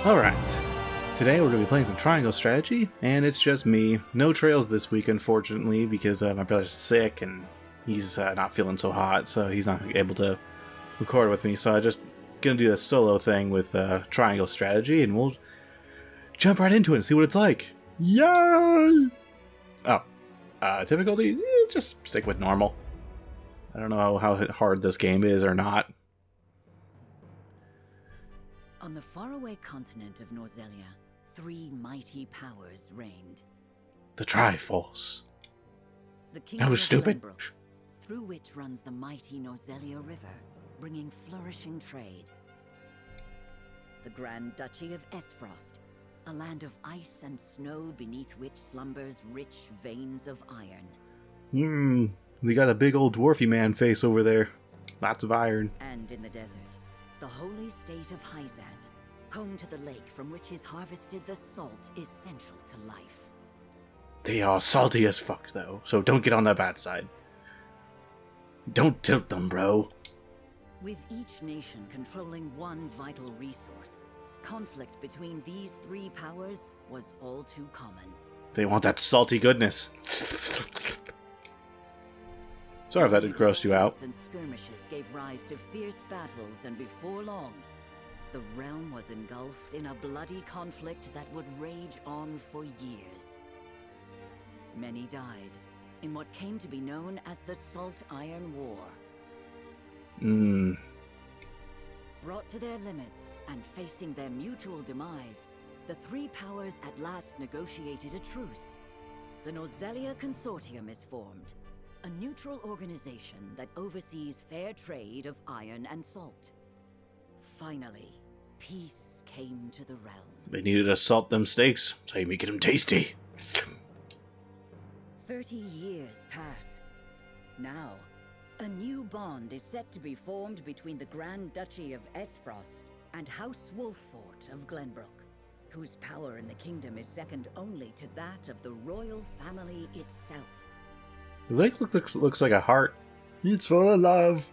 Alright, today we're going to be playing some Triangle Strategy, and it's just me. No trails this week, unfortunately, because my brother's sick and he's not feeling so hot, so he's not able to record with me. So I'm just going to do a solo thing with Triangle Strategy, and we'll jump right into it and see what it's like. Yay! Oh, difficulty? Just stick with normal. I don't know how hard this game is or not. On the faraway continent of Norzelia, three mighty powers reigned. The Triforce. The kingdom was of stupid. Glenbrook, through which runs the mighty Norzelia River, bringing flourishing trade. The Grand Duchy of Esfrost, a land of ice and snow beneath which slumbers rich veins of iron. We got a big old dwarfy man face over there. Lots of iron. And in the desert, the holy state of Hyzant, home to the lake from which is harvested the salt essential to life. They are salty as fuck, though, so don't get on the bad side. Don't tilt them, bro. With each nation controlling one vital resource, conflict between these three powers was all too common. They want that salty goodness. Sorry if that had grossed you out. And skirmishes gave rise to fierce battles, and before long, the realm was engulfed in a bloody conflict that would rage on for years. Many died in what came to be known as the Salt Iron War. Brought to their limits and facing their mutual demise, the three powers at last negotiated a truce. The Norzelia Consortium is formed, a neutral organization that oversees fair trade of iron and salt. Finally, peace came to the realm. They needed to salt them steaks, so you make them tasty. 30 years pass. Now, a new bond is set to be formed between the Grand Duchy of Esfrost and House Wolffort of Glenbrook, whose power in the kingdom is second only to that of the royal family itself. The lake looks like a heart. It's full of love.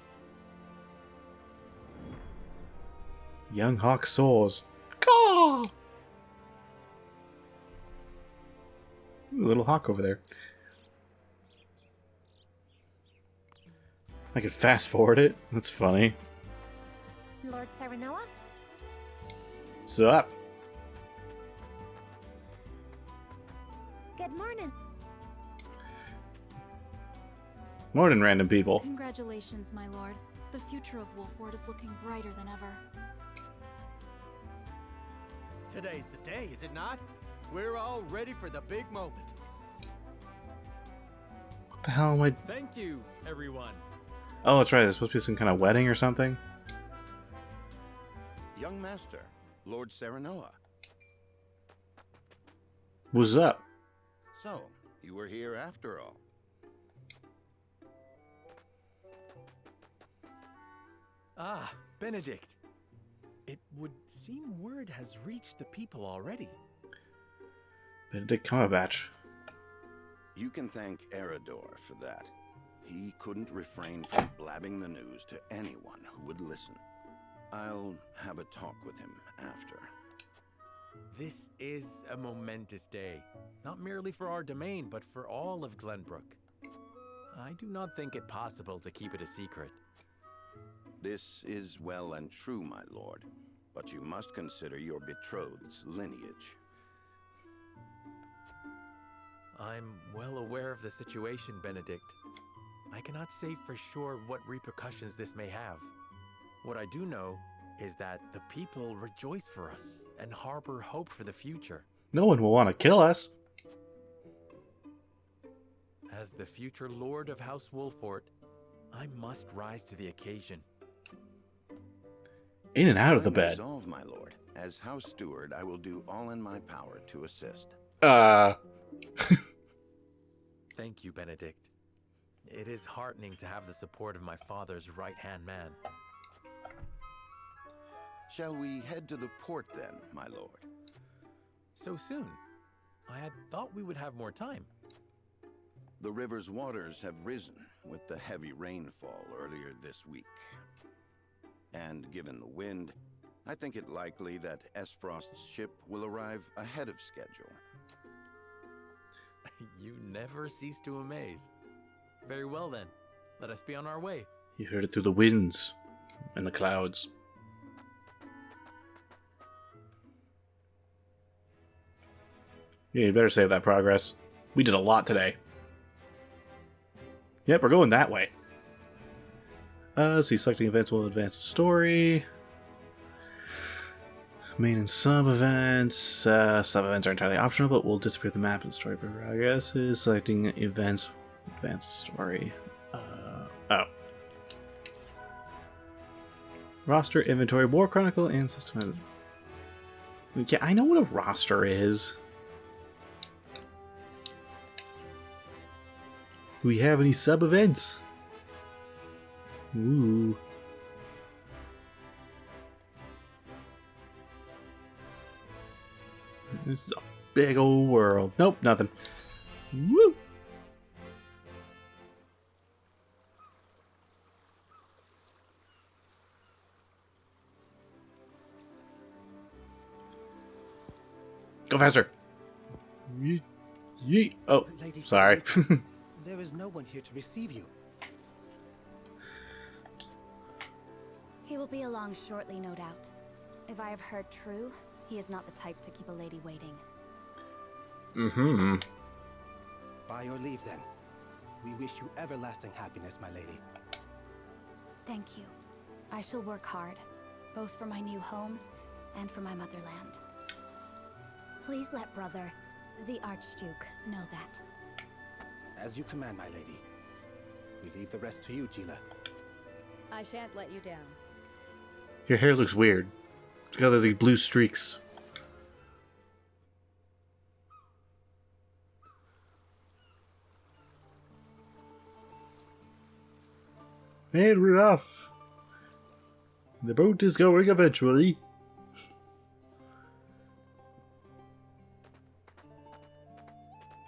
Young hawk soars. Caw! Ooh, little hawk over there. I could fast forward it. That's funny. Lord Serenoa? Sup? Good morning. Morning, random people. Congratulations, my lord. The future of Wolffort is looking brighter than ever. Today's the day, is it not? We're all ready for the big moment. What the hell am I... Thank you, everyone. Oh, that's right. There's supposed to be some kind of wedding or something. Young master, Lord Serenoa. What's up? So, you were here after all. Ah, Benedict. It would seem word has reached the people already. Benedict Cumberbatch. You can thank Eridor for that. He couldn't refrain from blabbing the news to anyone who would listen. I'll have a talk with him after. This is a momentous day, not merely for our domain, but for all of Glenbrook. I do not think it possible to keep it a secret. This is well and true, my lord, but you must consider your betrothed's lineage. I'm well aware of the situation, Benedict. I cannot say for sure what repercussions this may have. What I do know is that the people rejoice for us and harbor hope for the future. No one will want to kill us. As the future Lord of House Wolffort, I must rise to the occasion. In and out of the I'm bed. Resolved, my lord. As house steward, I will do all in my power to assist. Thank you, Benedict. It is heartening to have the support of my father's right-hand man. Shall we head to the port then, my lord? So soon? I had thought we would have more time. The river's waters have risen with the heavy rainfall earlier this week. And given the wind, I think it likely that S-Frost's ship will arrive ahead of schedule. You never cease to amaze. Very well then, let us be on our way. You heard it through the winds and the clouds. Yeah, you better save that progress. We did a lot today. Yep, we're going that way. Let's see, selecting events will advance the story. Main and sub-events. Sub-events are entirely optional, but will disappear the map and story progress. Selecting events will advance the story. Oh. Roster, inventory, war chronicle, and system. Yeah, I know what a roster is. Do we have any sub-events? Ooh. This is a big old world. Nope, nothing. Woo! Go faster. Yeet. Oh, Lady sorry. There is no one here to receive you. He will be along shortly, no doubt. If I have heard true, he is not the type to keep a lady waiting. Mm-hmm. By your leave, then. We wish you everlasting happiness, my lady. Thank you. I shall work hard, both for my new home and for my motherland. Please let brother, the Archduke, know that. As you command, my lady. We leave the rest to you, Gila. I shan't let you down. Your hair looks weird. It's got those blue streaks. And we're off. The boat is going eventually.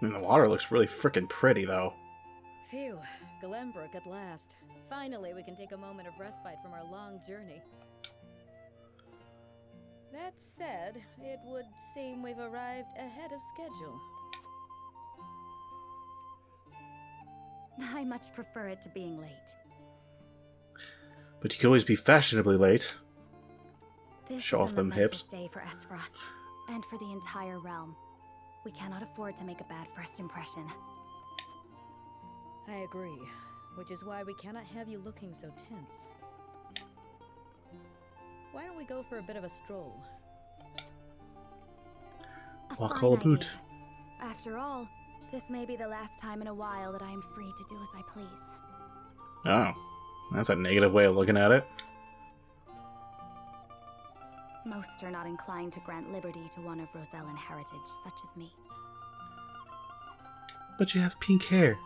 And the water looks really freaking pretty, though. Phew, Glenbrook at last. Finally, we can take a moment of respite from our long journey. That said, it would seem we've arrived ahead of schedule. I much prefer it to being late. But you can always be fashionably late. This Show is off a them momentous hips. day for S-Frost, and for the entire realm. We cannot afford to make a bad first impression. I agree, which is why we cannot have you looking so tense. Why don't we go for a bit of a stroll? A Walk fine all boot. idea. After all, this may be the last time in a while that I am free to do as I please. Oh, that's a negative way of looking at it. Most are not inclined to grant liberty to one of Rosellan heritage, such as me. But you have pink hair.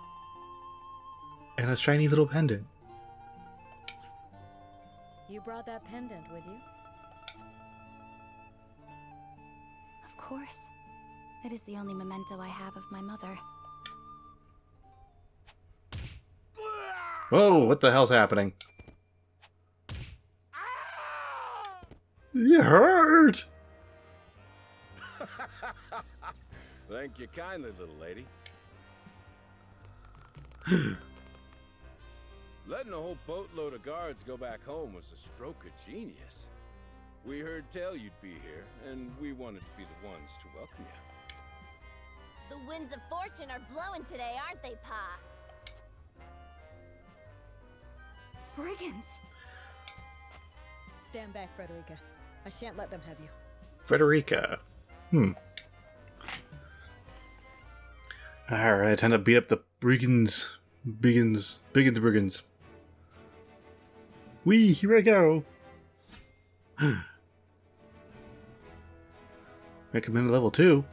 And a shiny little pendant. You brought that pendant with you? Of course. It is the only memento I have of my mother. Whoa, what the hell's happening? You hurt! Thank you kindly, little lady. Letting a whole boatload of guards go back home was a stroke of genius. We heard tell you'd be here, and we wanted to be the ones to welcome you. The winds of fortune are blowing today, aren't they, Pa? Brigands! Stand back, Frederica. I shan't let them have you. Frederica. Alright, time to beat up the brigands. Brigands. Wee, here I go. Recommended level 2.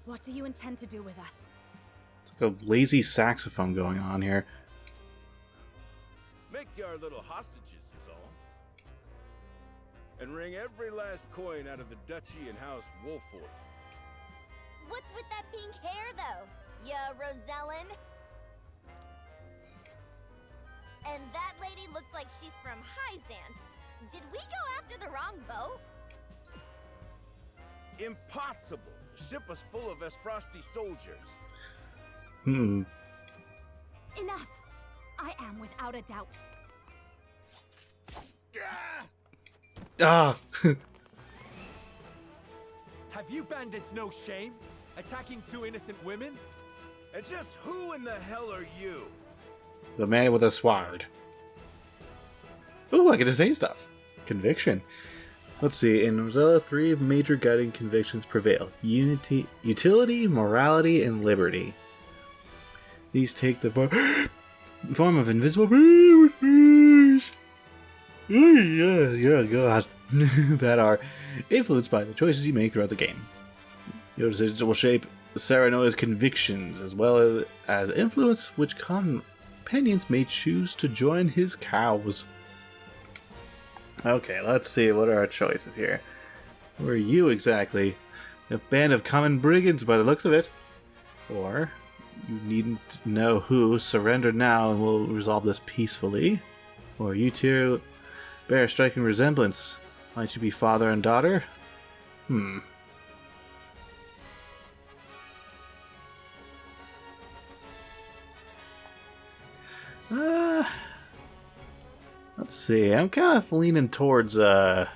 What do you intend to do with us? It's like a lazy saxophone going on here. Make you our little hostages is all. And wring every last coin out of the duchy and House Wolford. What's with that pink hair, though? Ya Rosellen? And that lady looks like she's from Hyzant. Did we go after the wrong boat? Impossible! The ship was full of Frosty soldiers. Hmm. Enough! I am without a doubt. Ah! Have you bandits no shame? Attacking two innocent women? And just who in the hell are you? The man with a sword. Ooh, I get to say stuff. Conviction. Let's see. In Rosella, 3 major guiding convictions prevail: unity, utility, morality, and liberty. These take the form of invisible powers. Yeah, God. That are influenced by the choices you make throughout the game. Your decisions will shape Serenoa's convictions, as well as influence which companions may choose to join his cows. Okay, let's see. What are our choices here? Who are you exactly? A band of common brigands by the looks of it. Or, you needn't know who. Surrender now and we'll resolve this peacefully. Or, you two bear a striking resemblance. Might you be father and daughter? Let's see. I'm kind of leaning towards this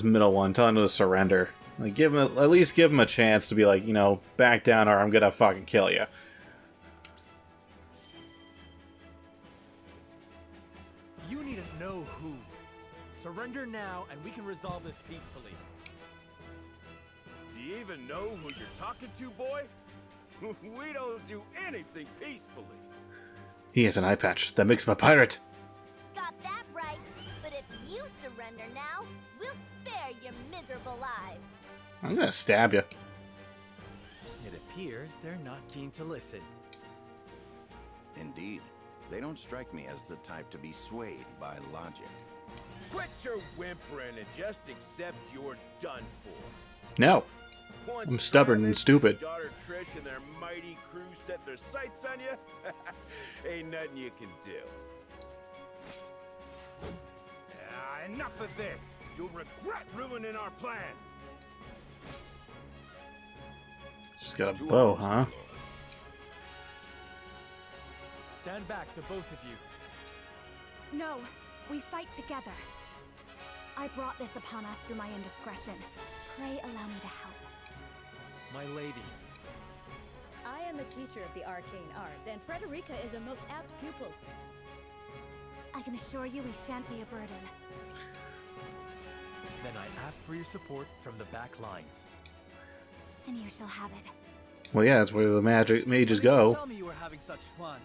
middle one, telling him to surrender. Like, at least give him a chance to be like, back down or I'm gonna fucking kill you. You needn't know who. Surrender now, and we can resolve this peacefully. Do you even know who you're talking to, boy? We don't do anything peacefully. He has an eye patch. That makes him a pirate. Got that right. But if you surrender now, we'll spare your miserable lives. I'm gonna stab you. It appears they're not keen to listen. Indeed. They don't strike me as the type to be swayed by logic. Quit your whimpering and just accept you're done for. No. Once I'm stubborn and stupid. Daughter Trish and their mighty crew set their sights on you. Ain't nothing you can do. Enough of this. You'll regret ruining our plans. She's got a bow, huh? Stand back, the both of you. No, we fight together. I brought this upon us through my indiscretion. Pray allow me to help. My lady. I am a teacher of the arcane arts, and Frederica is a most apt pupil. I can assure you we shan't be a burden. Then I ask for your support from the back lines. And you shall have it. Well, yeah, that's where the mages Why didn't go. you tell me you were having such fun?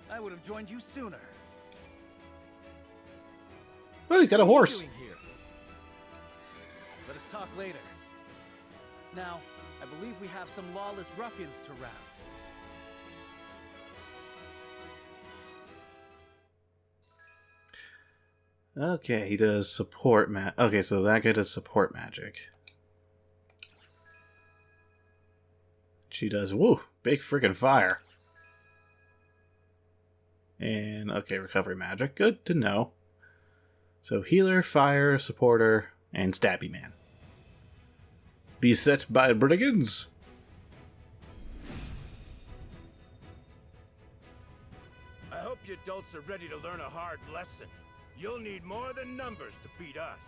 I would have joined you sooner. Oh, he's got a horse. What are you doing here? Let us talk later. Now, I believe we have some lawless ruffians to rout. Okay, he does support Okay, so that guy does support magic. She does, woo, big freaking fire. And, okay, recovery magic. Good to know. So, healer, fire, supporter, and stabby man. Beset by brigands. I hope you adults are ready to learn a hard lesson. You'll need more than numbers to beat us.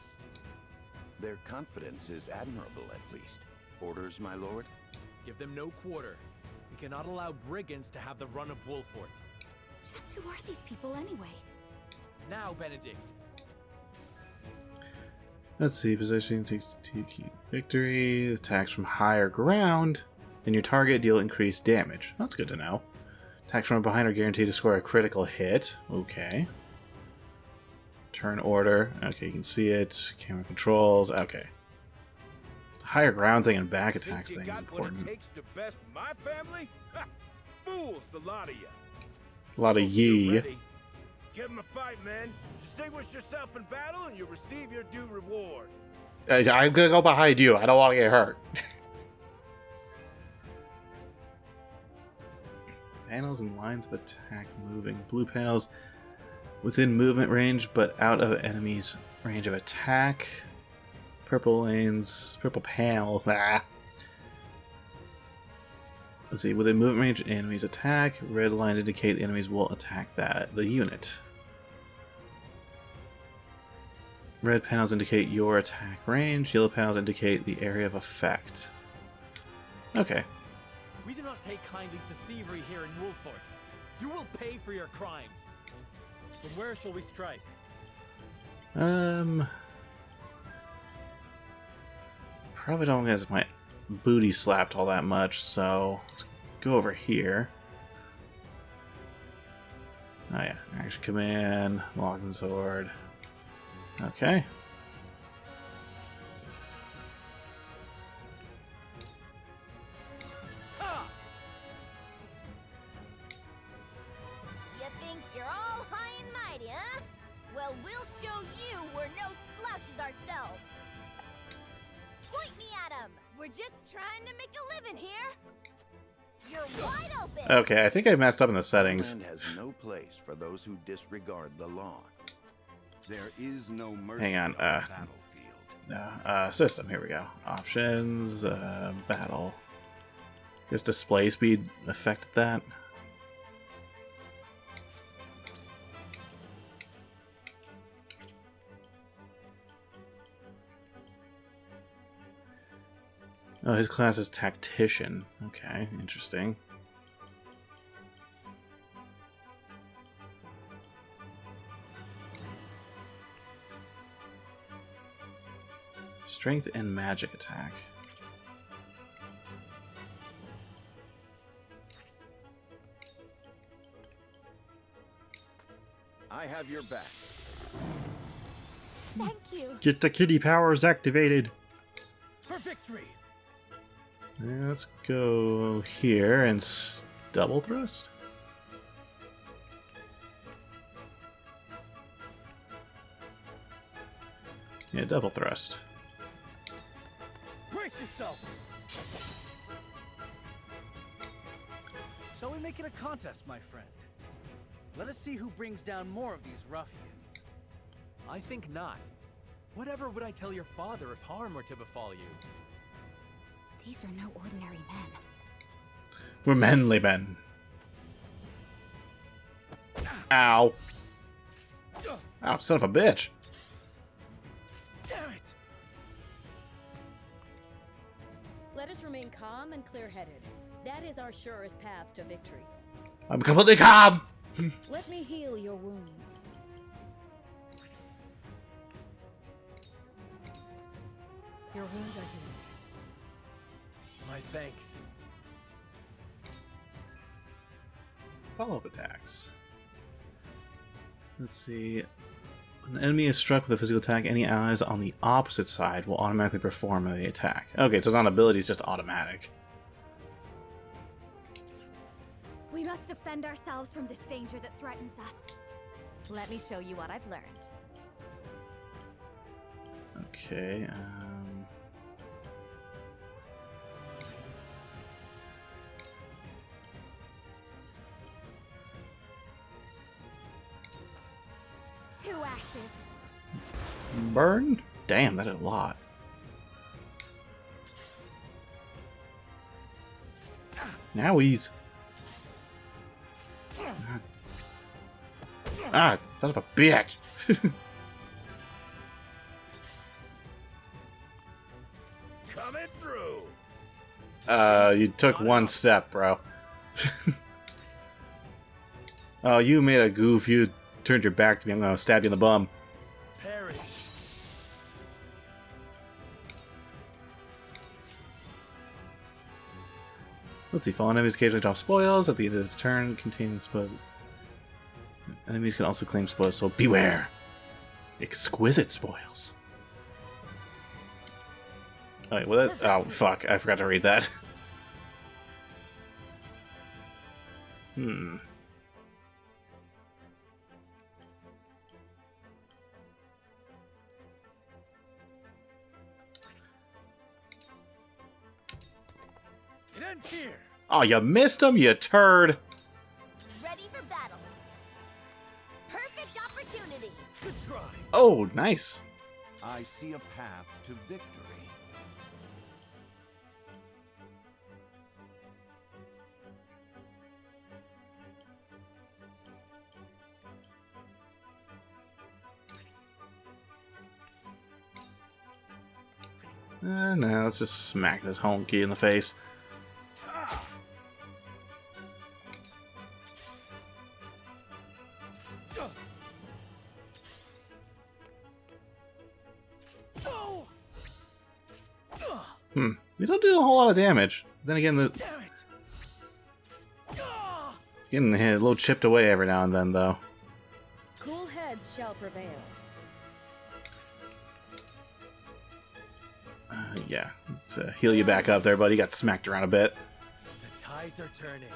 Their confidence is admirable, at least. Orders, my lord? Give them no quarter. We cannot allow brigands to have the run of Wolfort. Just who are these people anyway? Now, Benedict. Let's see, positioning takes 2 key victory, attacks from higher ground, and your target deal increased damage. That's good to know. Attacks from behind are guaranteed to score a critical hit. Okay. Turn order. Okay, you can see it. Camera controls. Okay. Higher ground thing and back attacks thing is important. What it takes to best my family? Ha! Fools, the lot of you. A lot of ye. Give him a fight, man. Distinguish yourself in battle and you'll receive your due reward. I'm gonna go behind you. I don't want to get hurt. Panels and lines of attack moving. Blue panels within movement range, but out of enemies' range of attack. Purple lanes, purple panel. Ah. Let's see. Within movement range, enemies attack. Red lines indicate the enemies will attack the unit. Red panels indicate your attack range. Yellow panels indicate the area of effect. Okay. We do not take kindly to thievery here in Wolfort. You will pay for your crimes. Then where shall we strike? Probably don't get my booty slapped all that much, so let's go over here. Oh yeah, action command, lock and sword. Okay. You think you're all high and mighty, huh? Well, we'll show you we're no slouches ourselves. Point me at 'em. We're just trying to make a living here. You're wide open. Okay, I think I messed up in the settings. Land has no place for those who disregard the law. There is no mercy Hang on, the battlefield. System, here we go. Options, battle. Does display speed affect that? Oh, his class is Tactician. Okay, interesting. Strength and magic attack. I have your back. Thank you. Get the kitty powers activated. For victory! Let's go here and double thrust. Yeah, double thrust. Brace yourself! Shall we make it a contest, my friend? Let us see who brings down more of these ruffians. I think not. Whatever would I tell your father if harm were to befall you? These are no ordinary men. We're manly men. Ow. Ow, son of a bitch. Damn it! Let us remain calm and clear-headed. That is our surest path to victory. I'm completely calm. Let me heal your wounds. Your wounds are healed. My thanks. Follow-up attacks. Let's see. When the enemy is struck with a physical attack, any allies on the opposite side will automatically perform the attack. Okay, so it's not ability, it's just automatic. We must defend ourselves from this danger that threatens us. Let me show you what I've learned. Okay, Two ashes. burn? Damn, that did a lot. Now he's... Ah, son of a bitch! Coming through. You took one step, bro. Oh, you made a goof. You turned your back to me. I'm gonna stab you in the bum. Perish. Let's see. Fallen enemies occasionally drop spoils at the end of the turn containing spoils. Enemies can also claim spoils, so beware. Exquisite spoils. Oh, wait, well, that, oh, fuck. I forgot to read that. Hmm. ends here. Oh, you missed him, you turd. Ready for battle. Perfect opportunity. Good try. Oh, nice. I see a path to victory. No, let's just smack this home key in the face. You don't do a whole lot of damage. Then again, it's getting a little chipped away every now and then, though. Cool heads shall prevail. Yeah, let's heal you back up there, buddy. You got smacked around a bit. The tides are turning.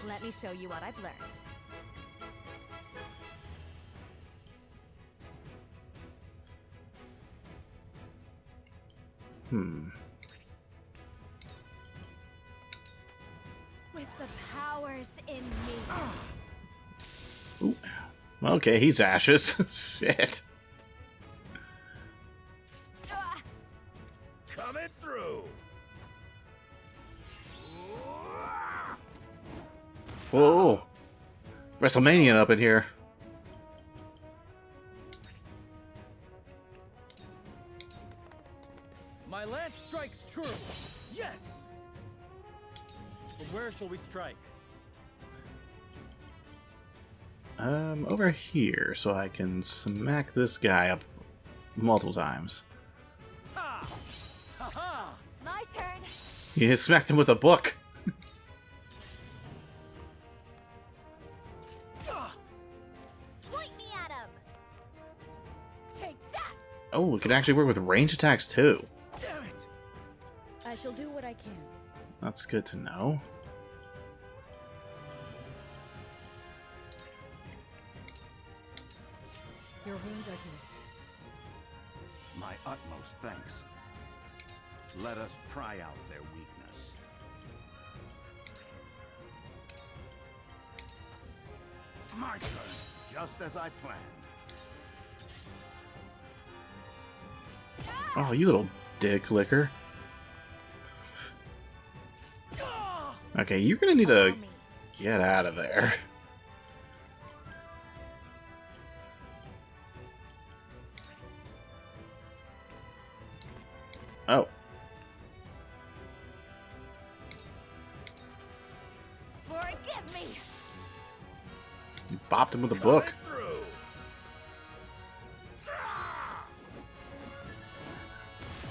Let me show you what I've learned. With the powers in me. Ooh. Okay, he's ashes. Shit. Coming through. Whoa. WrestleMania up in here. My lance strikes true. Yes. But where shall we strike? Over here, so I can smack this guy up multiple times. Ha! Ha ha! My turn. You smacked him with a book. Point me at him. Take that. Oh, it can actually work with range attacks too. Damn it! I shall do what I can. That's good to know. Your wounds are healed. My utmost thanks. Let us pry out their weakness. My turn, just as I planned. Oh, you little dick licker. Okay, you're gonna need to get out of there. Oh. Forgive me. You bopped him with a book.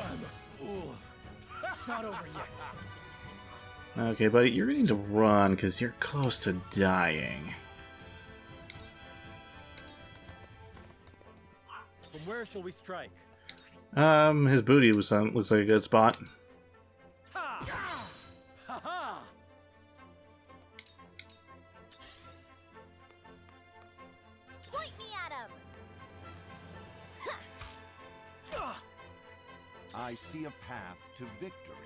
I'm a fool. It's not over yet. Okay, buddy, you're gonna need to run because you're close to dying. From where shall we strike? His booty was looks like a good spot. Ha! Ha ha! Point me at him. I see a path to victory.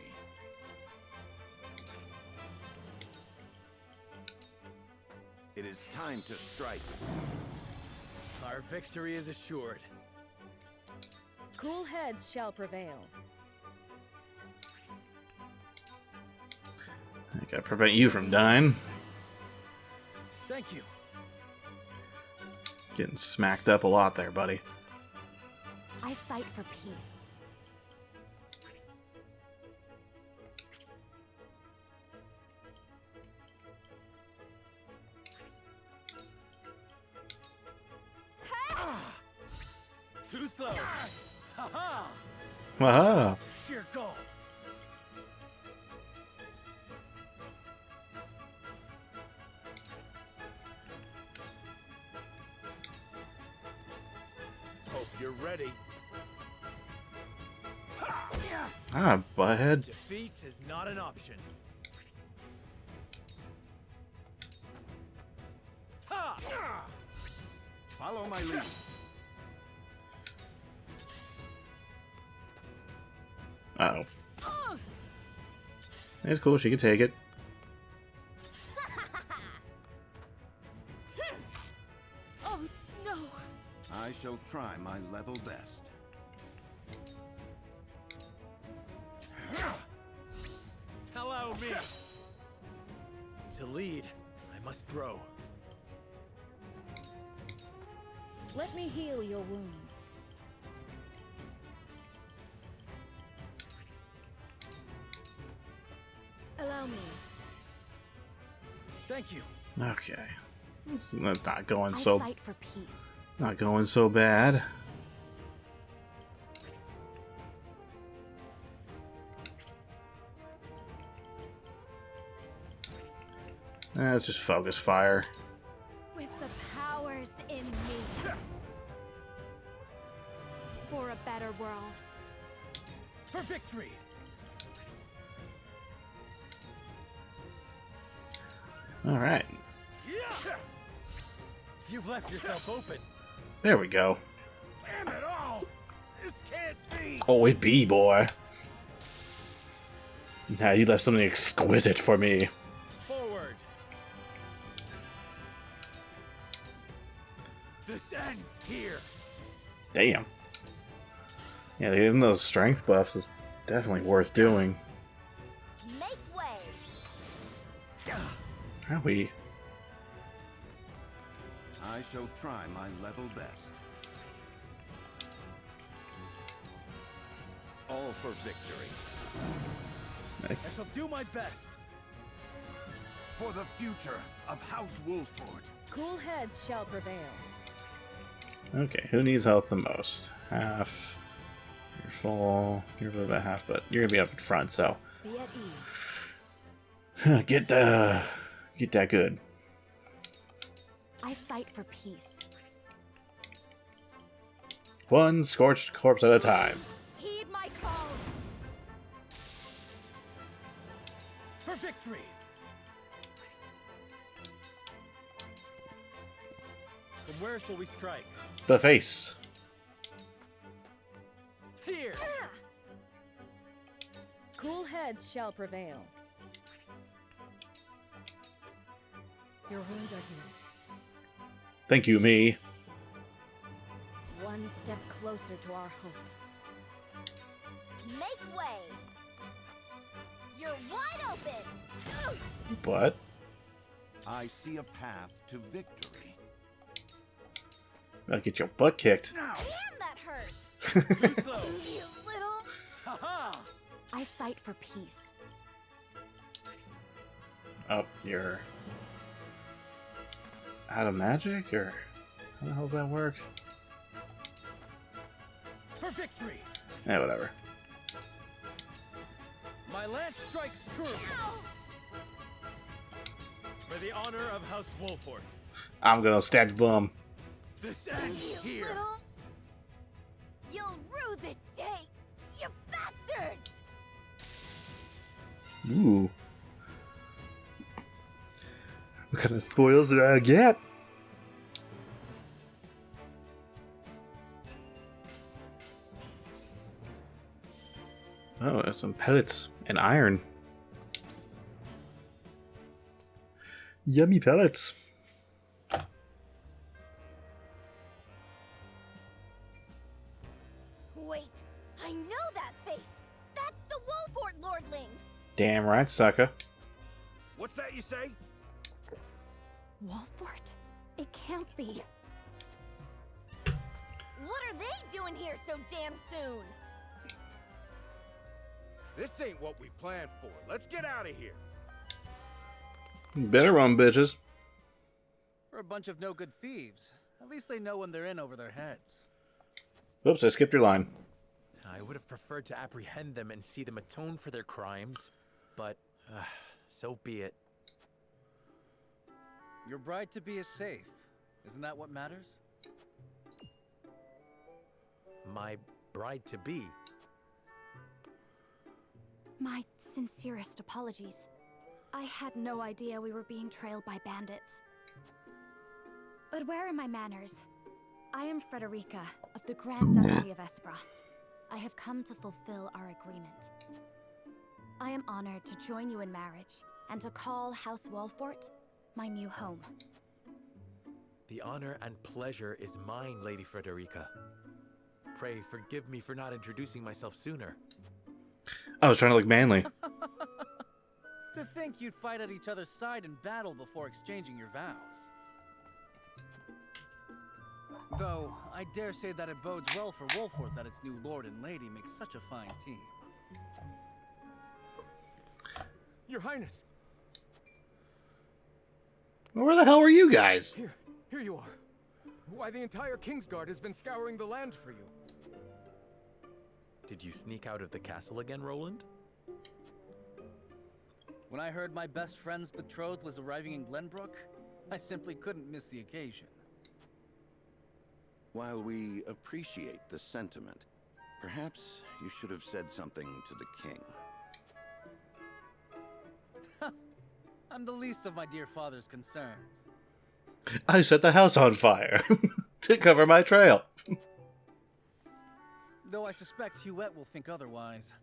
It is time to strike. Our victory is assured. Cool heads shall prevail. I gotta prevent you from dying. Thank you. Getting smacked up a lot there, buddy. I fight for peace. Too slow. Ha ha! Wow. Sheer go. Hope you're ready. Ah, butthead. Defeat is not an option. Ha! Follow my lead. Uh-oh. It's cool. She can take it. Oh, no. I shall try my level best. Allow me! To lead, I must grow. Let me heal your wounds. Allow me. Thank you. Okay. This is not going I so fight for peace. not going so bad. Let's just focus fire. With the powers in me. For a better world. For victory! All right. You've left yourself open. There we go. Damn it all! This can't be! Oh, it be, boy. Now you left something exquisite for me. Forward. This ends here. Damn. Yeah, getting those strength buffs is definitely worth doing. Make way. Are we? I shall try my level best. All for victory. I shall do my best. For the future of House Wolford. Cool heads shall prevail. Okay, who needs health the most? Half. You're full. You're about half, but you're gonna be up in front, so Be at ease. get that good. I fight for peace. One scorched corpse at a time. Heed my call. For victory! From where shall we strike? The face. Here! Cool heads shall prevail. Your wounds are healed. Thank you, me. One step closer to our hope. Make way. You're wide open. What? I see a path to victory. I'll get your butt kicked. Damn, that hurt. Too slow! You little. Ha-ha! I fight for peace. Oh, you're out of magic, or how the hell does that work? For victory! Yeah, whatever. My lance strikes true! For the honor of House Wolford. I'm gonna stab your bum. This ends You here. little. You'll rue this day, you bastards. Ooh. What kind of spoils did I get? Oh, there's some pellets and iron. Yummy pellets. Wait, I know that face. That's the Wolfort Lordling. Damn right, sucker. What's that you say? Wolfort? It can't be. What are they doing here so damn soon? This ain't what we planned for. Let's get out of here. Better run, bitches. We're a bunch of no-good thieves. At least they know when they're in over their heads. Oops, I skipped your line. I would have preferred to apprehend them and see them atone for their crimes, but so be it. Your bride-to-be is safe. Isn't that what matters? My bride-to-be. My sincerest apologies. I had no idea we were being trailed by bandits. But where are my manners? I am Frederica of the Grand Duchy of Esfrost. I have come to fulfill our agreement. I am honored to join you in marriage and to call House Walfort my new home. The honor and pleasure is mine, Lady Frederica. Pray forgive me for not introducing myself sooner. I was trying to look manly. To think you'd fight at each other's side in battle before exchanging your vows. Though, I dare say that it bodes well for Wolford that its new lord and lady make such a fine team. Your Highness! Where the hell were you guys? Here you are. Why, the entire Kingsguard has been scouring the land for you. Did you sneak out of the castle again, Roland? When I heard my best friend's betrothed was arriving in Glenbrook, I simply couldn't miss the occasion. While we appreciate the sentiment, perhaps you should have said something to the king. I'm the least of my dear father's concerns. I set the house on fire to cover my trail. Though I suspect Huette will think otherwise.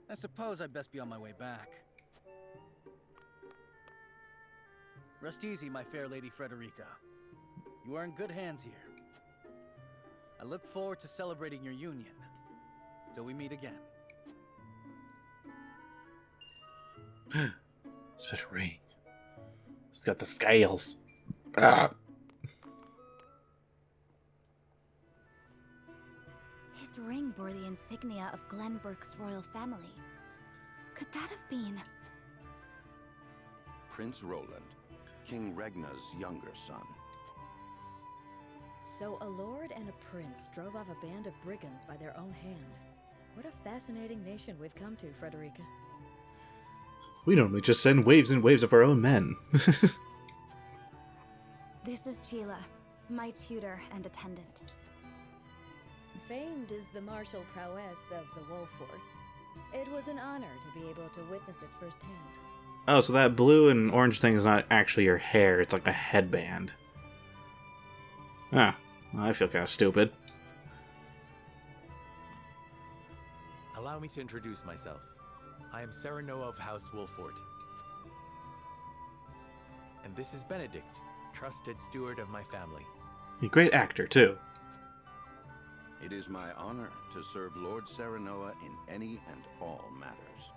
I suppose I'd best be on my way back. Rest easy, my fair Lady Frederica. You are in good hands here. I look forward to celebrating your union. Till we meet again. Special ring. It's got the scales. Ah. His ring bore the insignia of Glenbrook's royal family. Could that have been... Prince Roland, King Regna's younger son. So a lord and a prince drove off a band of brigands by their own hand. What a fascinating nation we've come to, Frederica. We normally just send waves and waves of our own men. This is Sheila, my tutor and attendant. Famed is the martial prowess of the Wolforts. It was an honor to be able to witness it firsthand. Oh, so that blue and orange thing is not actually your hair, it's like a headband. Ah, I feel kind of stupid. Allow me to introduce myself. I am Serenoa of House Wolfort. And this is Benedict, trusted steward of my family. A great actor, too. It is my honor to serve Lord Serenoa in any and all matters.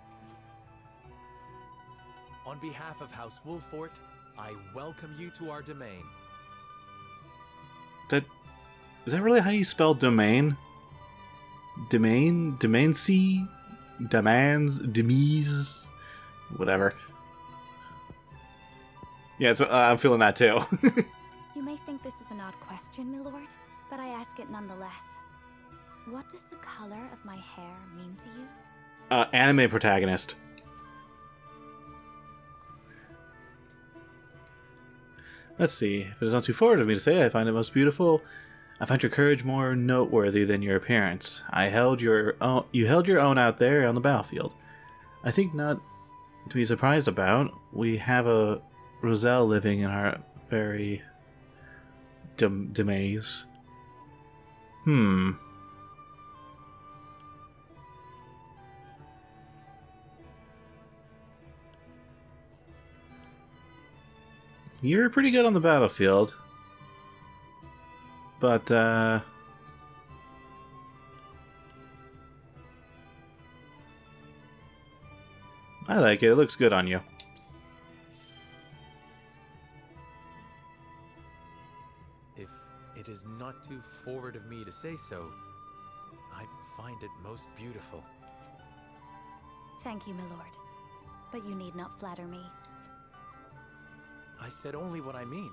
On behalf of House Wolfort, I welcome you to our domain. Is that really how you spell domain? Domain? Domaincy? Demands? Demise? Whatever. Yeah, I'm feeling that too. You may think this is an odd question, my lord, but I ask it nonetheless. What does the color of my hair mean to you? Anime protagonist. Let's see. If it is not too forward of me to say, I find it most beautiful. I find your courage more noteworthy than your appearance. You held your own out there on the battlefield. I think not to be surprised about. We have a Roselle living in our very demise. You're pretty good on the battlefield. But, I like it. It looks good on you. If it is not too forward of me to say so, I find it most beautiful. Thank you, my lord. But you need not flatter me. I said only what I mean.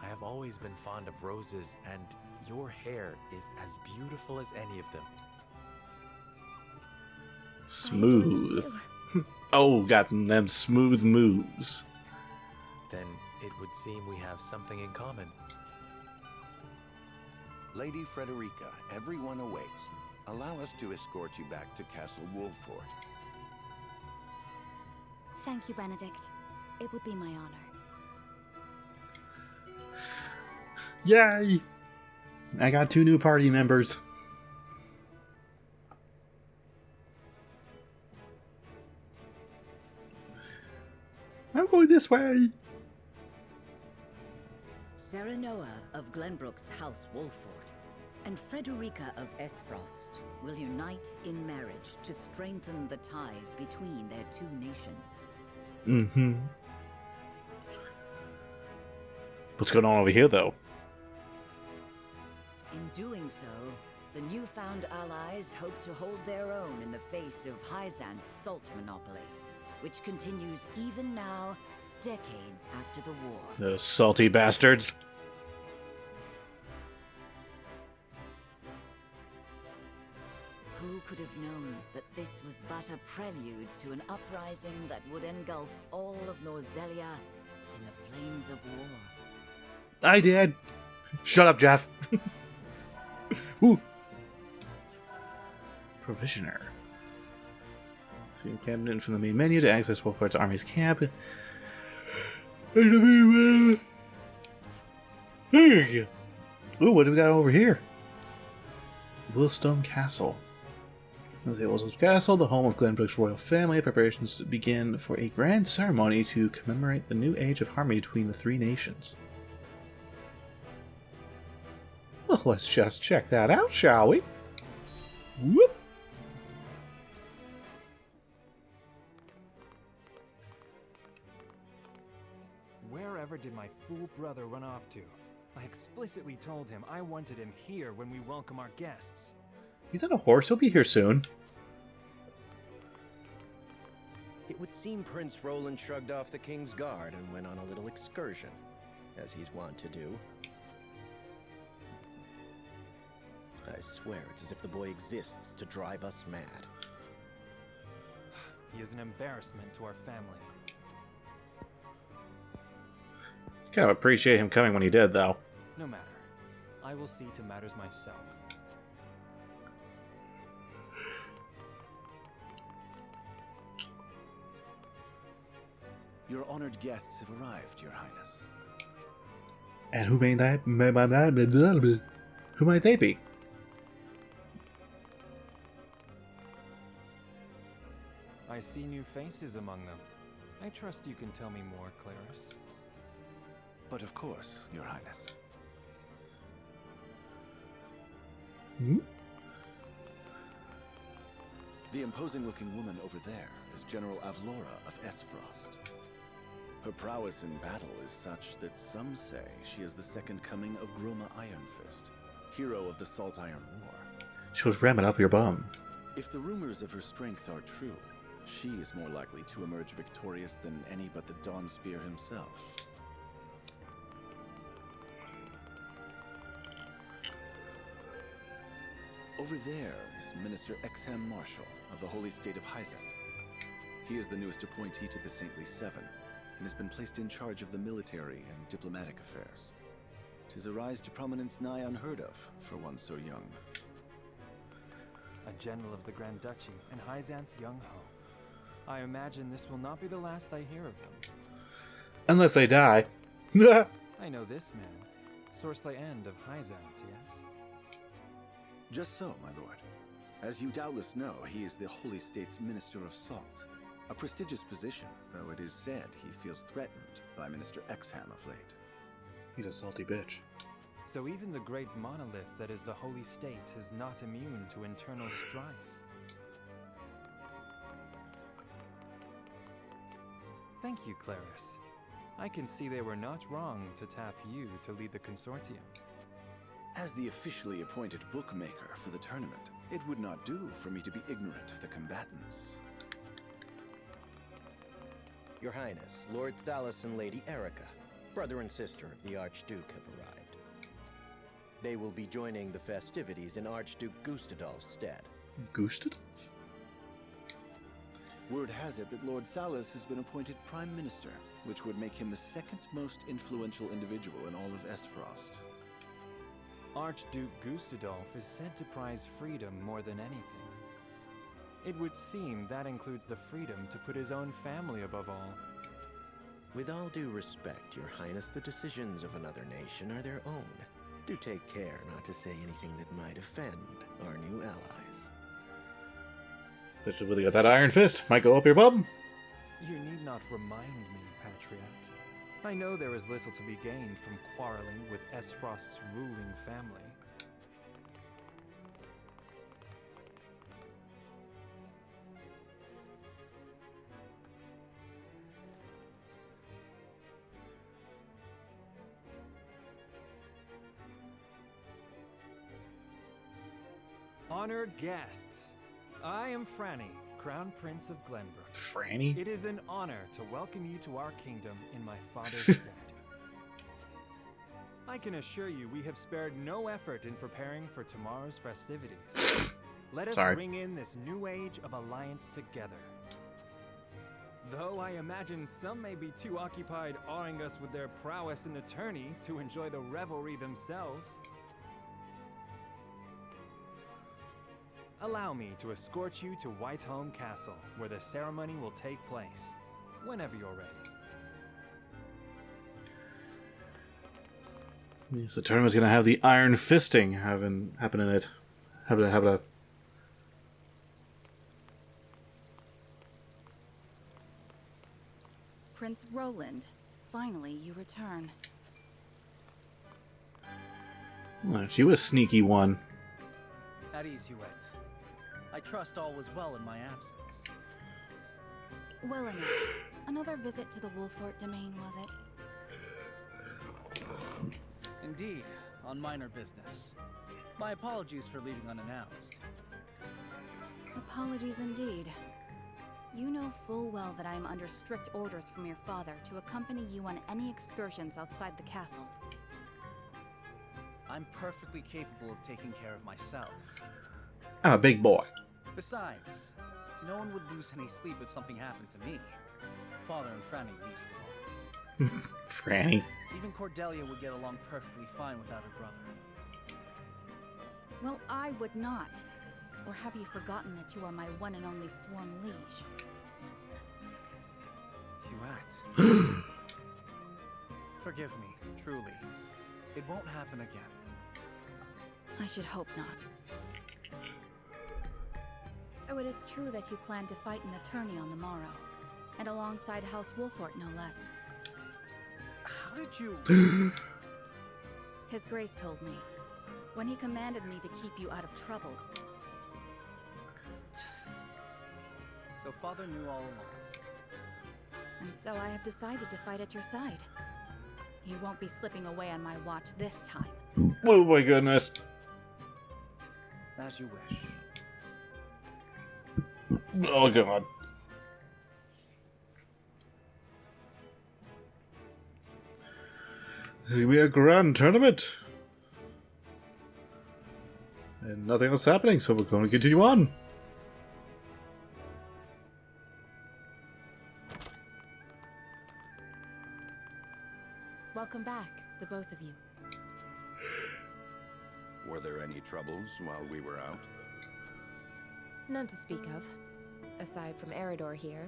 I have always been fond of roses, and your hair is as beautiful as any of them. Smooth. Oh, got them smooth moves. Then it would seem we have something in common. Lady Frederica, everyone awaits. Allow us to escort you back to Castle Wolfort. Thank you, Benedict. It would be my honor. Yay! I got 2 new party members. this way. Serenoa of Glenbrook's House Wolford and Frederica of Esfrost will unite in marriage to strengthen the ties between their two nations. Mm-hmm. What's going on over here, though? In doing so, the newfound allies hope to hold their own in the face of Hyzant's salt monopoly, which continues even now, decades after the war. Those salty bastards. Who could have known that this was but a prelude to an uprising that would engulf all of Norzelia in the flames of war? I did. Shut up, Jeff. Ooh. Provisioner. See a cabinet from the main menu to access Wolford's army's camp. Ooh, what do we got over here? Willstone Castle. The Willstone Castle, the home of Glenbrook's royal family. Preparations begin for a grand ceremony to commemorate the new age of harmony between the three nations. Well, let's just check that out, shall we? Whoop! Wherever did my fool brother run off to? I explicitly told him I wanted him here when we welcome our guests. He's on a horse. He'll be here soon. It would seem Prince Roland shrugged off the King's Guard and went on a little excursion, as he's wont to do. I swear it's as if the boy exists to drive us mad. He is an embarrassment to our family. Kind of appreciate him coming when he did, though. No matter. I will see to matters myself. Your honored guests have arrived, Your Highness. And who may that? Who might they be? I see new faces among them. I trust you can tell me more, Claris. But of course, Your Highness. Hmm? The imposing-looking woman over there is General Avlora of Esfrost. Her prowess in battle is such that some say she is the second coming of Groma Ironfist, hero of the Salt Iron War. She was ramming up your bum. If the rumors of her strength are true, she is more likely to emerge victorious than any but the Dawnspear himself. Over there is Minister Exham Marshal of the Holy State of Hyzant. He is the newest appointee to the Saintly Seven, and has been placed in charge of the military and diplomatic affairs. 'Tis a rise to prominence nigh unheard of for one so young. A general of the Grand Duchy and Hyzant's young ho. I imagine this will not be the last I hear of them. Unless they die. I know this man. Sorsley End of Hyzant, yes? Just so, my lord. As you doubtless know, he is the Holy State's Minister of Salt. A prestigious position, though it is said he feels threatened by Minister Exham of late. He's a salty bitch. So even the great monolith that is the Holy State is not immune to internal strife. Thank you, Claris. I can see they were not wrong to tap you to lead the consortium. As the officially appointed bookmaker for the tournament, it would not do for me to be ignorant of the combatants. Your Highness, Lord Thalos and Lady Erica, brother and sister of the Archduke, have arrived. They will be joining the festivities in Archduke Gustadolf's stead. Gustadolf? Word has it that Lord Thalos has been appointed Prime Minister, which would make him the second most influential individual in all of Esfrost. Archduke Gustadolf is said to prize freedom more than anything. It would seem that includes the freedom to put his own family above all. With all due respect, Your Highness, the decisions of another nation are their own. Do take care not to say anything that might offend our new allies. Especially when you got that iron fist. Might go up your bum. You need not remind me, Patriot. I know there is little to be gained from quarreling with Esfrost's ruling family. Honored guests, I am Franny, Crown Prince of Glenbrook. Franny? It is an honor to welcome you to our kingdom in my father's stead. I can assure you we have spared no effort in preparing for tomorrow's festivities. Let us ring in this new age of alliance together. Though I imagine some may be too occupied awing us with their prowess in the tourney to enjoy the revelry themselves. Allow me to escort you to Whiteholm Castle, where the ceremony will take place, whenever you're ready. Yes, the tournament's gonna have the iron fisting happen in it. Prince Roland, finally you return. Well, she was sneaky one. At ease, you went. I trust all was well in my absence. Well enough. Another visit to the Wolfort domain, was it? Indeed, on minor business. My apologies for leaving unannounced. Apologies indeed. You know full well that I am under strict orders from your father to accompany you on any excursions outside the castle. I'm perfectly capable of taking care of myself. I'm a big boy. Besides, no one would lose any sleep if something happened to me. Father and Franny least of all. Franny. Even Cordelia would get along perfectly fine without her brother. Well, I would not. Or have you forgotten that you are my one and only sworn liege? You act. Forgive me, truly. It won't happen again. I should hope not. So it is true that you plan to fight in the tourney on the morrow, and alongside House Wolfort, no less. How did you... His Grace told me, when he commanded me to keep you out of trouble. So Father knew all along. And so I have decided to fight at your side. You won't be slipping away on my watch this time. Oh my goodness. As you wish. Oh god. This is gonna be a grand tournament. And nothing else happening, so we're going to continue on. Welcome back, the both of you. Were there any troubles while we were out? None to speak of, aside from Eridor here.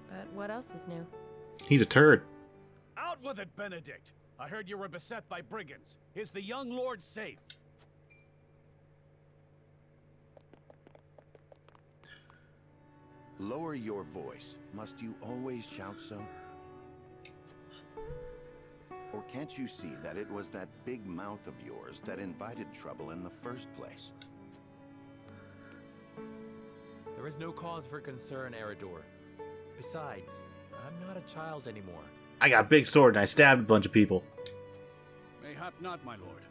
But what else is new? He's a turd. Out with it, Benedict! I heard you were beset by brigands. Is the young lord safe? Lower your voice. Must you always shout so? Or can't you see that it was that big mouth of yours that invited trouble in the first place? There is no cause for concern, Eridor. Besides, I'm not a child anymore. I got a big sword and I stabbed a bunch of people. Mayhap not, my lord.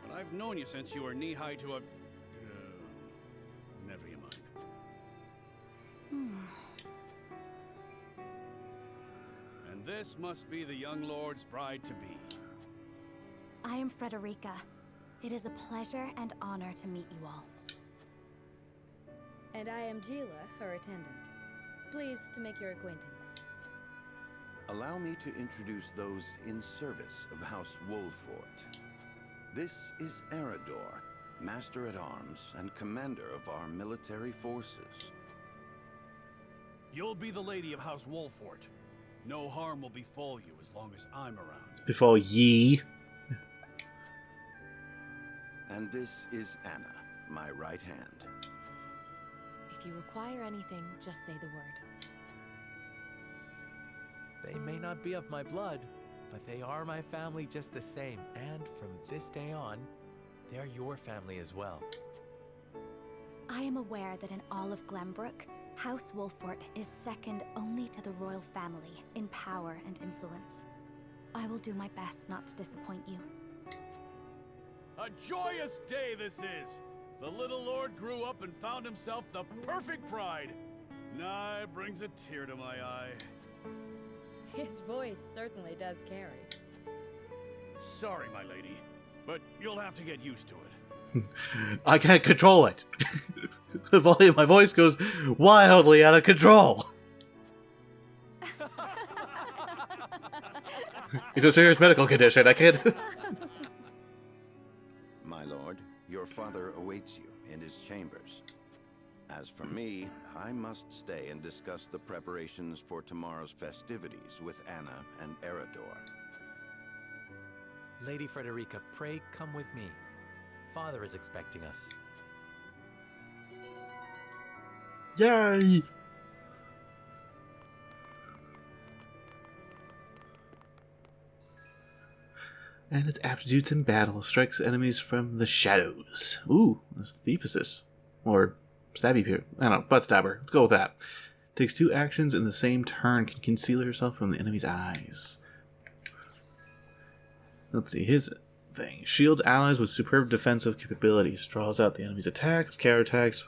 But I've known you since you were knee-high to a... never you mind. And this must be the young lord's bride-to-be. I am Frederica. It is a pleasure and honor to meet you all. And I am Gila, her attendant. Pleased to make your acquaintance. Allow me to introduce those in service of House Wolfort. This is Eridor, Master-at-Arms and Commander of our military forces. You'll be the lady of House Wolfort. No harm will befall you as long as I'm around. Befall ye. And this is Anna, my right hand. If you require anything, just say the word. They may not be of my blood, but they are my family just the same. And from this day on, they're your family as well. I am aware that in all of Glenbrook, House Wolfort is second only to the royal family in power and influence. I will do my best not to disappoint you. A joyous day this is! The little lord grew up and found himself the perfect bride. Nigh brings a tear to my eye. His voice certainly does carry. Sorry, my lady, but you'll have to get used to it. I can't control it. The volume of my voice goes wildly out of control. It's a serious medical condition. I can't. My lord, your father awaits you in his chambers. As for me, I must stay and discuss the preparations for tomorrow's festivities with Anna and Eredor. Lady Frederica, pray come with me. Father is expecting us. Yay! And its aptitudes in battle strikes enemies from the shadows. Ooh, that's Thephasis. Or Stabby Peer. I don't know, Butt Stabber. Let's go with that. Takes 2 actions in the same turn, can conceal herself from the enemy's eyes. Let's see, his thing. Shields allies with superb defensive capabilities. Draws out the enemy's attacks, counterattacks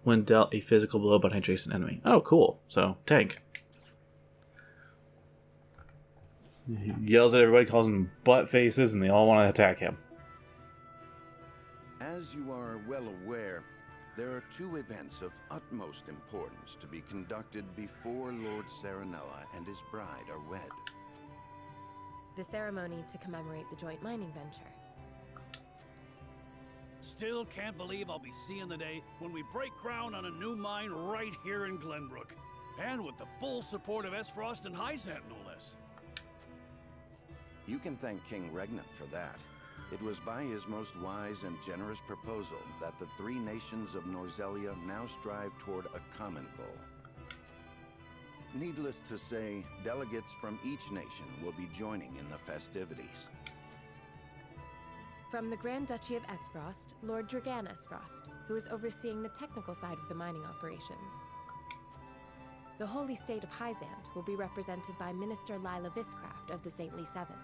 when dealt a physical blow by an adjacent enemy. Oh, cool. So, tank. He yells at everybody, calls them butt faces, and they all want to attack him. As you are well aware, there are 2 events of utmost importance to be conducted before Lord Serenella and his bride are wed. The ceremony to commemorate the joint mining venture. Still can't believe I'll be seeing the day when we break ground on a new mine right here in Glenbrook. And with the full support of Esfrost and Hyzant, no less. You can thank King Regnant for that. It was by his most wise and generous proposal that the 3 nations of Norzelia now strive toward a common goal. Needless to say, delegates from each nation will be joining in the festivities. From the Grand Duchy of Esfrost, Lord Dragan Esfrost, who is overseeing the technical side of the mining operations. The Holy State of Hyzant will be represented by Minister Lila Viscraft of the Saintly Seven.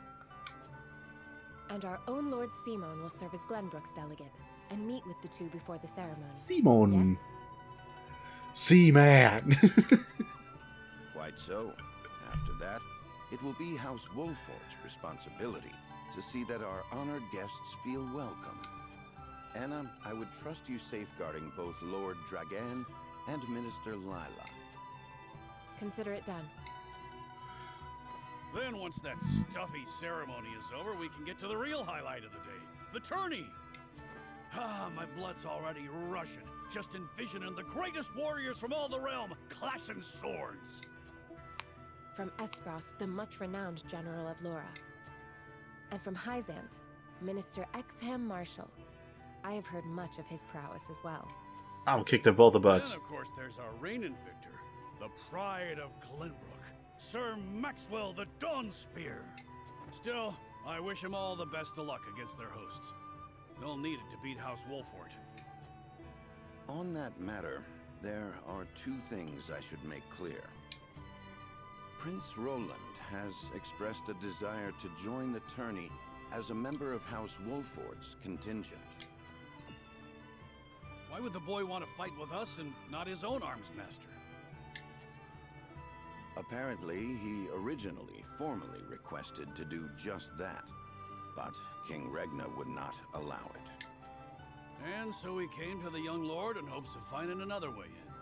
And our own Lord Simon will serve as Glenbrook's delegate and meet with the 2 before the ceremony. Simon. Yes? Seaman. Quite so. After that, it will be House Wolfort's responsibility to see that our honored guests feel welcome. Anna, I would trust you safeguarding both Lord Dragan and Minister Lila. Consider it done. Then once that stuffy ceremony is over, we can get to the real highlight of the day, the tourney. Ah, my blood's already rushing, just envisioning the greatest warriors from all the realm clashing swords. From Esfrost, the much-renowned General of Laura. And from Hyzant, Minister Exham Marshall. I have heard much of his prowess as well. I'll kick them both the butts. And of course there's our reigning victor, the pride of Glenbrook, Sir Maxwell the Dawnspear. Still, I wish him all the best of luck against their hosts. They'll need it to beat House Wolfort. On that matter, there are 2 things I should make clear. Prince Roland has expressed a desire to join the tourney as a member of House Wolfort's contingent. Why would the boy want to fight with us and not his own arms master? Apparently, he originally formally requested to do just that, but King Regna would not allow it. And so he came to the young lord in hopes of finding another way in.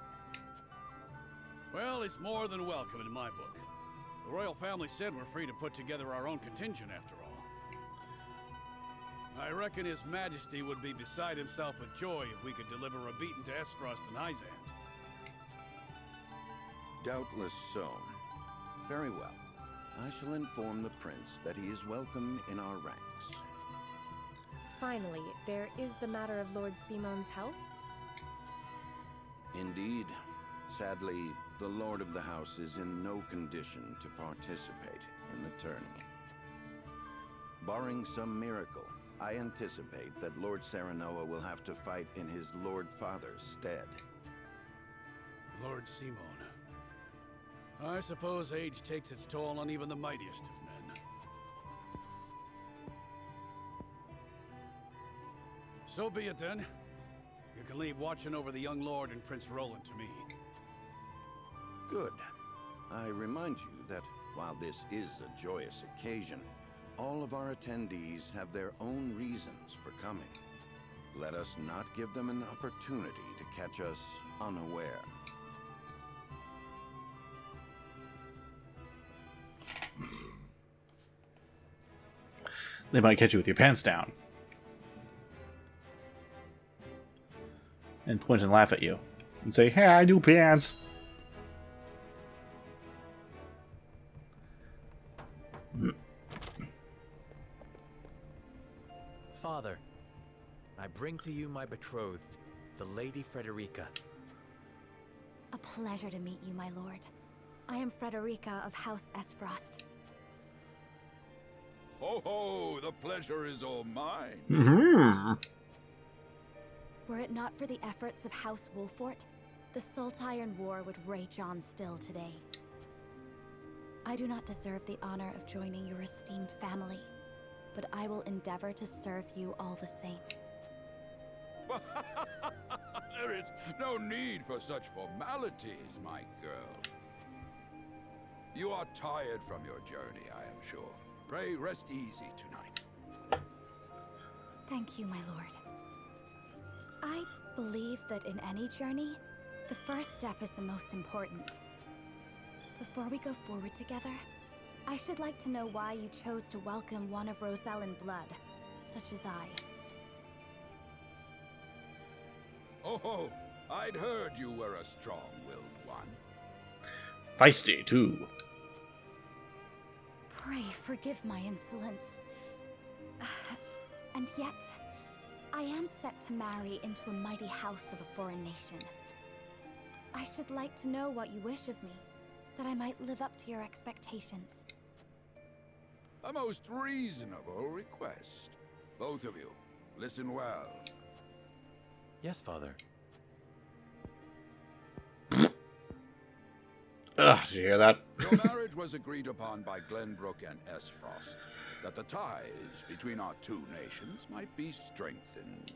Well, it's more than welcome in my book. The royal family said we're free to put together our own contingent after all. I reckon His Majesty would be beside himself with joy if we could deliver a beating to Esfrost and Hyzant. Doubtless so. Very well. I shall inform the prince that he is welcome in our ranks. Finally, there is the matter of Lord Simon's health. Indeed. Sadly, the Lord of the House is in no condition to participate in the tourney. Barring some miracle, I anticipate that Lord Serenoa will have to fight in his Lord Father's stead. Lord Simon. I suppose age takes its toll on even the mightiest of men. So be it then. You can leave watching over the young lord and Prince Roland to me. Good. I remind you that while this is a joyous occasion, all of our attendees have their own reasons for coming. Let us not give them an opportunity to catch us unaware. They might catch you with your pants down. And point and laugh at you. And say, hey, I do pants. Father, I bring to you my betrothed, the Lady Frederica. A pleasure to meet you, my lord. I am Frederica of House Esfrost. Ho ho! The pleasure is all mine. Mm-hmm. Were it not for the efforts of House Wolfort, the Saltiron War would rage on still today. I do not deserve the honor of joining your esteemed family, but I will endeavor to serve you all the same. There is no need for such formalities, my girl. You are tired from your journey, I am sure. Pray rest easy tonight. Thank you, my lord. I believe that in any journey, the first step is the most important. Before we go forward together, I should like to know why you chose to welcome one of Rosellan blood, such as I. Oh, I'd heard you were a strong-willed one. Feisty, too. Pray forgive my insolence. And yet, I am set to marry into a mighty house of a foreign nation. I should like to know what you wish of me, that I might live up to your expectations. A most reasonable request. Both of you, listen well. Yes, Father. Ugh, did you hear that? Your marriage was agreed upon by Glenbrook and Esfrost, that the ties between our two nations might be strengthened.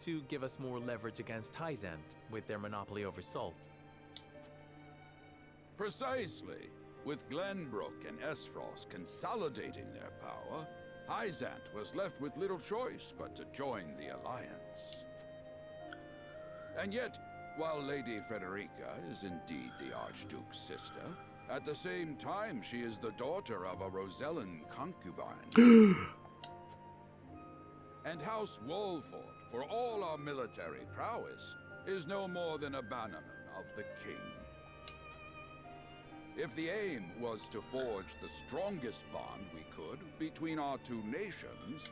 To give us more leverage against Hyzant with their monopoly over salt. Precisely. With Glenbrook and Esfrost consolidating their power, Hyzant was left with little choice but to join the alliance. And yet, while Lady Frederica is indeed the Archduke's sister, at the same time she is the daughter of a Rosellan concubine. And House Wolfort, for all our military prowess, is no more than a bannerman of the king. If the aim was to forge the strongest bond we could between our two nations...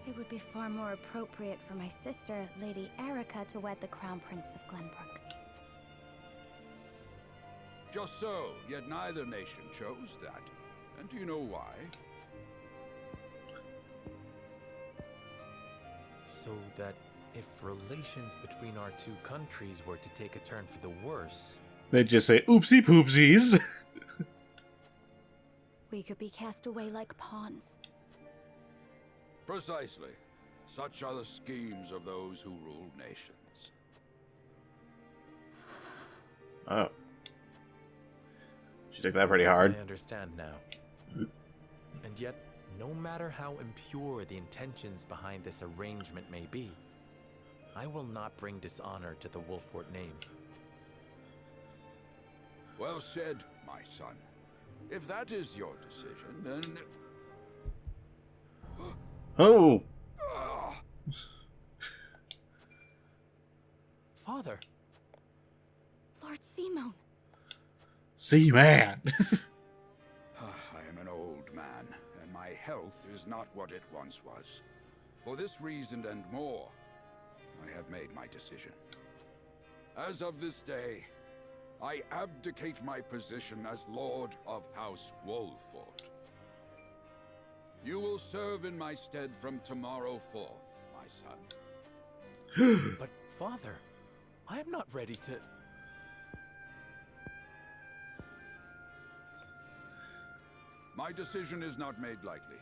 It would be far more appropriate for my sister, Lady Erica, to wed the Crown Prince of Glenbrook. Just so, yet neither nation chose that. And do you know why? So that if relations between our two countries were to take a turn for the worse... They just say, oopsie poopsies. We could be cast away like pawns. Precisely. Such are the schemes of those who rule nations. Oh. She took that pretty hard. I understand now. And yet, no matter how impure the intentions behind this arrangement may be, I will not bring dishonor to the Wolfort name. Well said, my son. If that is your decision, then... Oh! Father! Lord Simon! Seaman! I am an old man, and my health is not what it once was. For this reason and more, I have made my decision. As of this day, I abdicate my position as Lord of House Wolfort. You will serve in my stead from tomorrow forth, my son. But, Father, I am not ready to... My decision is not made lightly.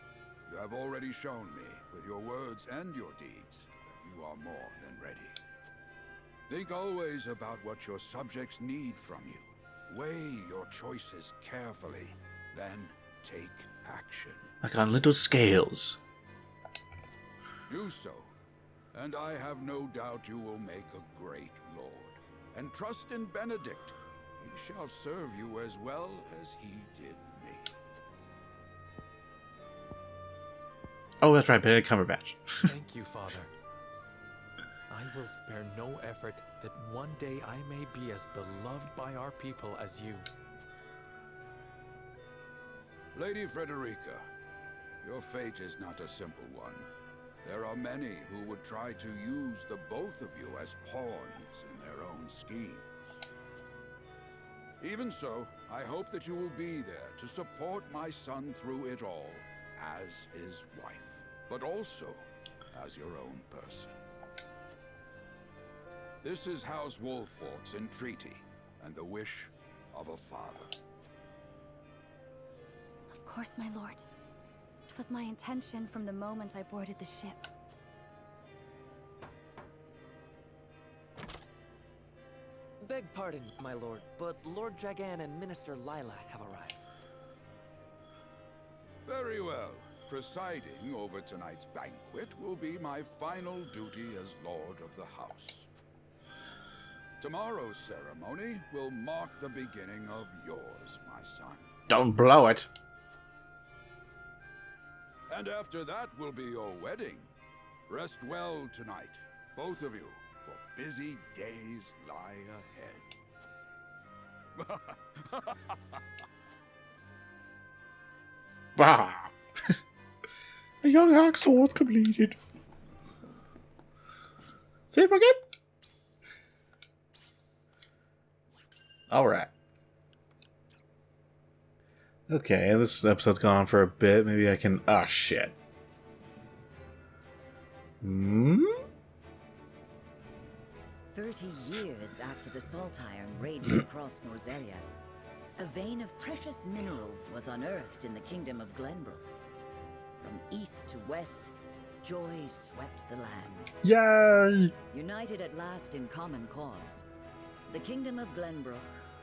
You have already shown me, with your words and your deeds, that you are more than ready. Think always about what your subjects need from you. Weigh your choices carefully, then take action. Like on little scales. Do so, and I have no doubt you will make a great lord. And trust in Benedict. He shall serve you as well as he did me. Oh, that's right, Benedict Cumberbatch. Thank you, Father. I will spare no effort that one day I may be as beloved by our people as you. Lady Frederica, your fate is not a simple one. There are many who would try to use the both of you as pawns in their own schemes. Even so, I hope that you will be there to support my son through it all, as his wife, but also as your own person. This is House Wolfort's entreaty, and the wish of a father. Of course, my lord. It was my intention from the moment I boarded the ship. Beg pardon, my lord, but Lord Dragan and Minister Lila have arrived. Very well. Presiding over tonight's banquet will be my final duty as Lord of the House. Tomorrow's ceremony will mark the beginning of yours, my son. Don't blow it. And after that will be your wedding. Rest well tonight, both of you, for busy days lie ahead. Bah! A young hacksaw completed. Save again. Alright. Okay, this episode's gone on for a bit. Maybe I can... Ah, shit. Hmm? 30 years after the Salt Iron raged across Norzelia, a vein of precious minerals was unearthed in the kingdom of Glenbrook. From east to west, joy swept the land. Yay! United at last in common cause, the kingdom of Glenbrook,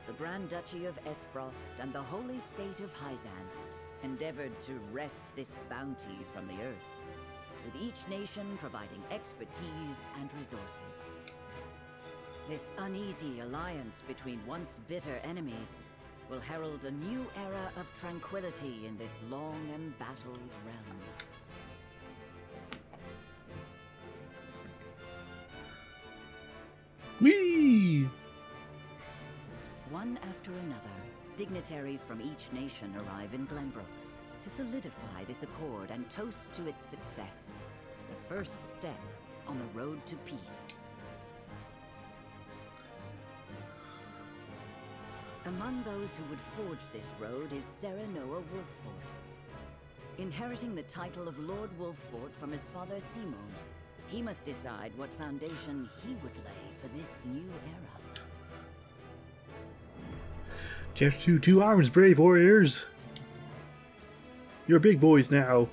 the Grand Duchy of Esfrost, and the holy state of Hyzant endeavored to wrest this bounty from the earth, with each nation providing expertise and resources. This uneasy alliance between once bitter enemies will herald a new era of tranquility in this long embattled realm. Whee! One after another, dignitaries from each nation arrive in Glenbrook to solidify this accord and toast to its success, the first step on the road to peace. Among those who would forge this road is Serenoa Wolffort. Inheriting the title of Lord Wolffort from his father Simon, he must decide what foundation he would lay for this new era. Chapter 2 arms, brave warriors! You're big boys now.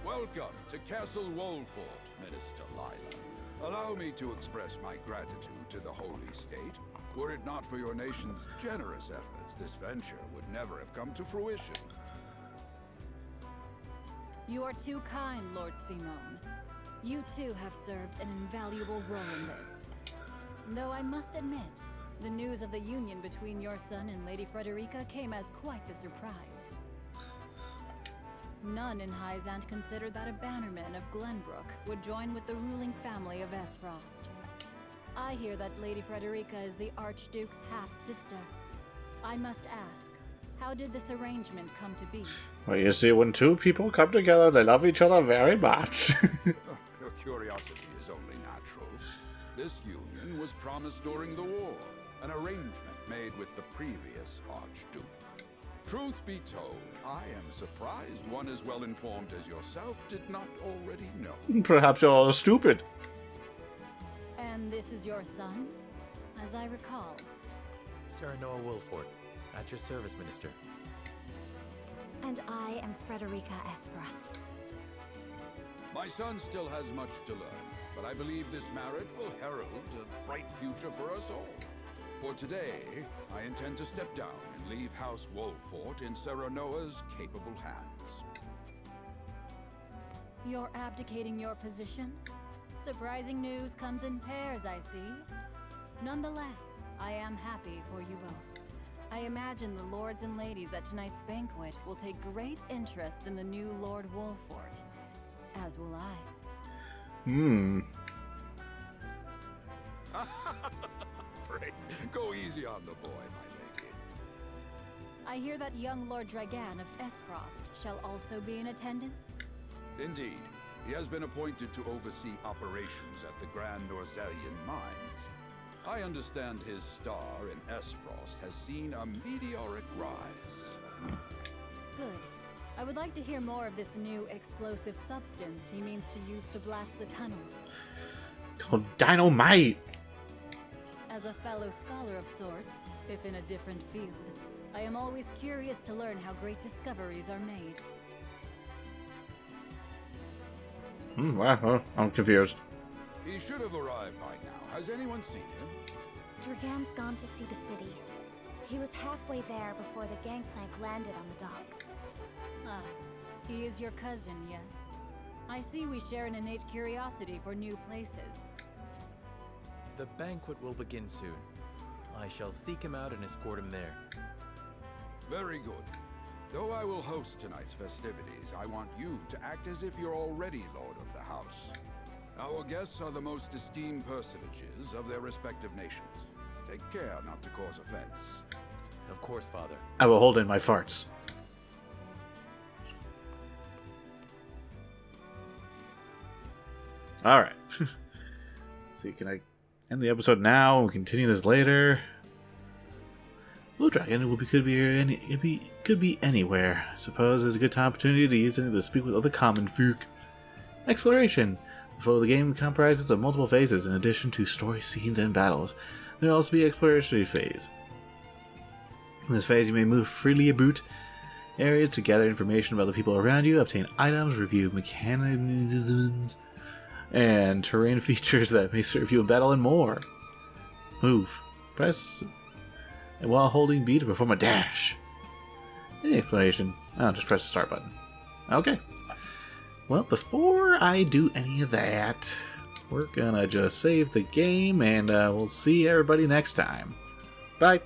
Welcome to Castle Wolffort, Minister Lila. Allow me to express my gratitude to the Holy State. Were it not for your nation's generous efforts, this venture would never have come to fruition. You are too kind, Lord Simon. You too have served an invaluable role in this. Though I must admit, the news of the union between your son and Lady Frederica came as quite the surprise. None in Hyzant considered that a bannerman of Glenbrook would join with the ruling family of Esfrost. I hear that Lady Frederica is the Archduke's half-sister. I must ask, How did this arrangement come to be? Well, you see, when two people come together, they love each other very much. Your curiosity is only natural. This union was promised during the war, an arrangement made with the previous Archduke. Truth be told, I am surprised one as well informed as yourself did not already know. Perhaps you're all stupid. And this is your son? As I recall. Serenoa Wolfort, at your service, Minister. And I am Frederica Esfrost. My son still has much to learn, but I believe this marriage will herald a bright future for us all. For today, I intend to step down and leave House Wolfort in Serenoa's capable hands. You're abdicating your position? Surprising news comes in pairs, I see. Nonetheless, I am happy for you both. I imagine the lords and ladies at tonight's banquet will take great interest in the new Lord Wolfort, as will I. Pray, go easy on the boy, my lady. I hear that young Lord Dragan of Esfrost shall also be in attendance? Indeed. He has been appointed to oversee operations at the Grand Orzelian mines. I understand his star in Esfrost has seen a meteoric rise. Good. I would like to hear more of this new explosive substance he means to use to blast the tunnels. Called dynamite! As a fellow scholar of sorts, if in a different field, I am always curious to learn how great discoveries are made. Wow, I'm confused. He should have arrived by now. Has anyone seen him? Dragan's gone to see the city. He was halfway there before the gangplank landed on the docks. Ah, he is your cousin, yes? I see we share an innate curiosity for new places. The banquet will begin soon. I shall seek him out and escort him there. Very good. Though I will host tonight's festivities, I want you to act as if you're already Lord of the House. Our guests are the most esteemed personages of their respective nations. Take care not to cause offense. Of course, Father. I will hold in my farts. Alright. Let's see, can I end the episode now and continue this later? Blue Dragon could be anywhere. I suppose it's a good opportunity to use it to speak with other common folk. Exploration. The flow of the game comprises of multiple phases in addition to story scenes and battles. There will also be an exploration phase. In this phase, you may move freely about areas to gather information about the people around you, obtain items, review mechanisms, and terrain features that may serve you in battle, and more. Move. Press, and while holding B to perform a dash. Any explanation? Oh, just press the start button. Okay. Well, before I do any of that, we're gonna just save the game, and we'll see everybody next time. Bye!